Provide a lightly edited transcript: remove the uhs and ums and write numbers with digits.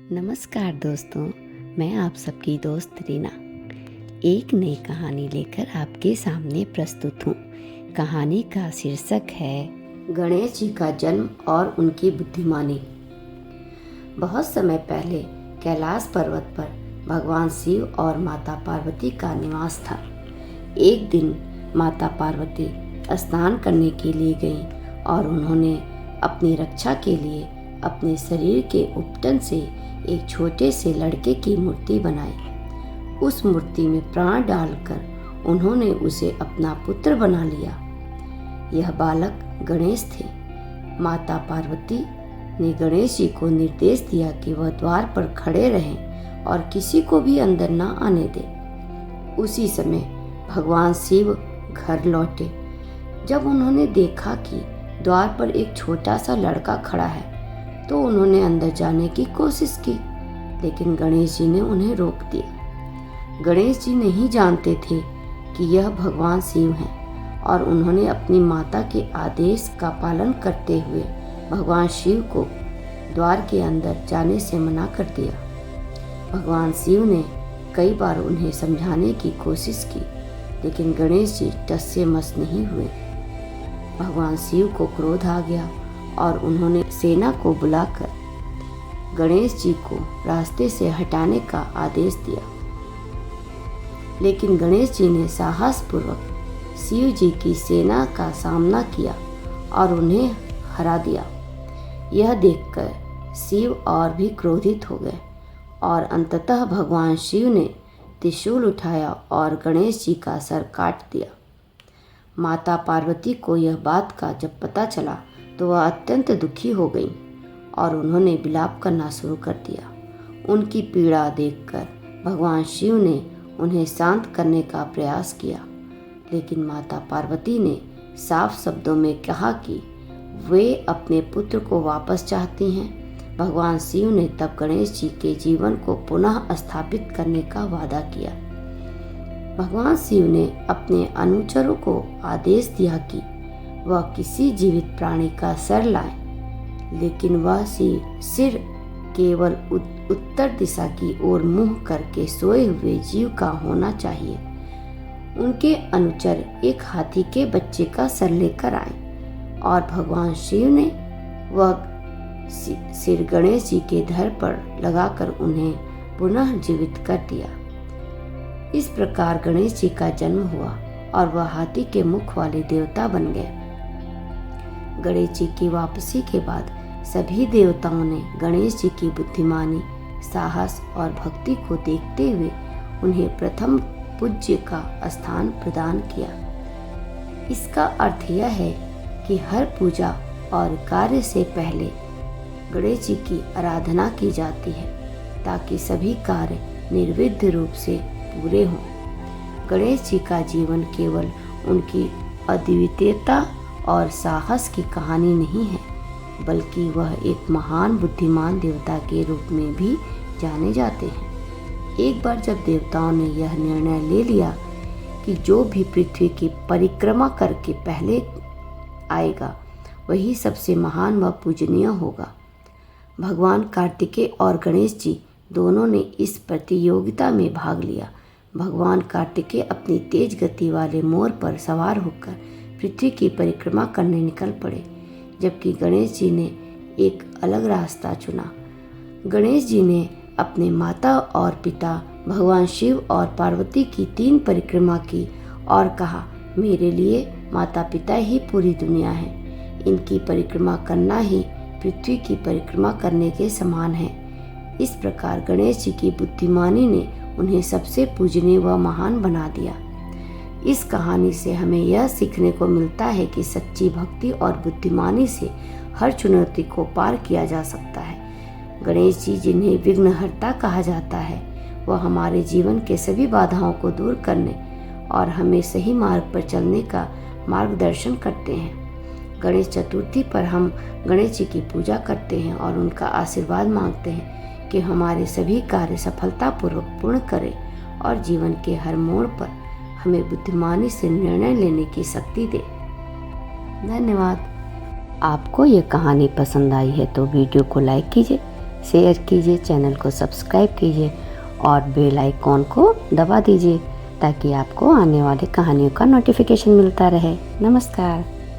नमस्कार दोस्तों, मैं आप सबकी दोस्त रीना एक नई कहानी लेकर आपके सामने प्रस्तुत हूँ। कहानी का शीर्षक है गणेश जी का जन्म और उनकी बुद्धिमानी। बहुत समय पहले कैलाश पर्वत पर भगवान शिव और माता पार्वती का निवास था। एक दिन माता पार्वती स्नान करने के लिए गईं और उन्होंने अपनी रक्षा के लिए अपने शरीर के उपटन से एक छोटे से लड़के की मूर्ति बनाई। उस मूर्ति में प्राण डालकर उन्होंने उसे अपना पुत्र बना लिया। यह बालक गणेश थे। माता पार्वती ने गणेश जी को निर्देश दिया कि वह द्वार पर खड़े रहें और किसी को भी अंदर न आने दें। उसी समय भगवान शिव घर लौटे। जब उन्होंने देखा कि द्वार पर एक छोटा सा लड़का खड़ा है तो उन्होंने अंदर जाने की कोशिश की, लेकिन गणेश जी ने उन्हें रोक दिया। गणेश जी नहीं जानते थे कि यह भगवान शिव हैं और उन्होंने अपनी माता के आदेश का पालन करते हुए भगवान शिव को द्वार के अंदर जाने से मना कर दिया। भगवान शिव ने कई बार उन्हें समझाने की कोशिश की, लेकिन गणेश जी टस से मस नहीं हुए। भगवान शिव को क्रोध आ गया और उन्होंने सेना को बुलाकर गणेश जी को रास्ते से हटाने का आदेश दिया। लेकिन गणेश जी ने साहसपूर्वक शिव जी की सेना का सामना किया और उन्हें हरा दिया। यह देखकर शिव और भी क्रोधित हो गए और अंततः भगवान शिव ने त्रिशूल उठाया और गणेश जी का सर काट दिया। माता पार्वती को यह बात का जब पता चला तो वह अत्यंत दुखी हो गई और उन्होंने विलाप करना शुरू कर दिया। उनकी पीड़ा देखकर भगवान शिव ने उन्हें शांत करने का प्रयास किया, लेकिन माता पार्वती ने साफ शब्दों में कहा कि वे अपने पुत्र को वापस चाहती हैं। भगवान शिव ने तब गणेश जी के जीवन को पुनः स्थापित करने का वादा किया। भगवान शिव ने अपने अनुचरों को आदेश दिया कि वह किसी जीवित प्राणी का सर लाए, लेकिन वह सिर केवल उत्तर दिशा की ओर मुंह करके सोए हुए जीव का होना चाहिए। उनके अनुचर एक हाथी के बच्चे का सर लेकर आए और भगवान शिव ने वह सिर गणेश जी के धड़ पर लगाकर उन्हें पुनः जीवित कर दिया। इस प्रकार गणेश जी का जन्म हुआ और वह हाथी के मुख वाले देवता बन गए। गणेश जी की वापसी के बाद सभी देवताओं ने गणेश जी की बुद्धिमानी, साहस और भक्ति को देखते हुए उन्हें प्रथम पूज्य का स्थान प्रदान किया। इसका अर्थ यह है कि हर पूजा और कार्य से पहले गणेश जी की आराधना की जाती है ताकि सभी कार्य निर्विघ्न रूप से पूरे हों। गणेश जी का जीवन केवल उनकी अद्वितीयता और साहस की कहानी नहीं है, बल्कि वह एक महान बुद्धिमान देवता के रूप में भी जाने जाते हैं। एक बार जब देवताओं ने यह निर्णय ले लिया कि जो भी पृथ्वी की परिक्रमा करके पहले आएगा वही सबसे महान व पूजनीय होगा। भगवान कार्तिकेय और गणेश जी दोनों ने इस प्रतियोगिता में भाग लिया। भगवान कार्तिकेय अपनी तेज गति वाले मोर पर सवार होकर पृथ्वी की परिक्रमा करने निकल पड़े, जबकि गणेश जी ने एक अलग रास्ता चुना। गणेश जी ने अपने माता और पिता भगवान शिव और पार्वती की 3 परिक्रमा की और कहा, मेरे लिए माता पिता ही पूरी दुनिया है। इनकी परिक्रमा करना ही पृथ्वी की परिक्रमा करने के समान है। इस प्रकार गणेश जी की बुद्धिमानी ने उन्हें सबसे पूजनीय व महान बना दिया। इस कहानी से हमें यह सीखने को मिलता है कि सच्ची भक्ति और बुद्धिमानी से हर चुनौती को पार किया जा सकता है। गणेश जी, जिन्हें विघ्नहर्ता कहा जाता है, वह हमारे जीवन के सभी बाधाओं को दूर करने और हमें सही मार्ग पर चलने का मार्गदर्शन करते हैं। गणेश चतुर्थी पर हम गणेश जी की पूजा करते हैं और उनका आशीर्वाद मांगते हैं कि हमारे सभी कार्य सफलतापूर्वक पूर्ण करें और जीवन के हर मोड़ पर हमें बुद्धिमानी से निर्णय लेने की शक्ति दे। धन्यवाद। आपको ये कहानी पसंद आई है तो वीडियो को लाइक कीजिए, शेयर कीजिए, चैनल को सब्सक्राइब कीजिए और बेल आइकॉन को दबा दीजिए ताकि आपको आने वाली कहानियों का नोटिफिकेशन मिलता रहे। नमस्कार।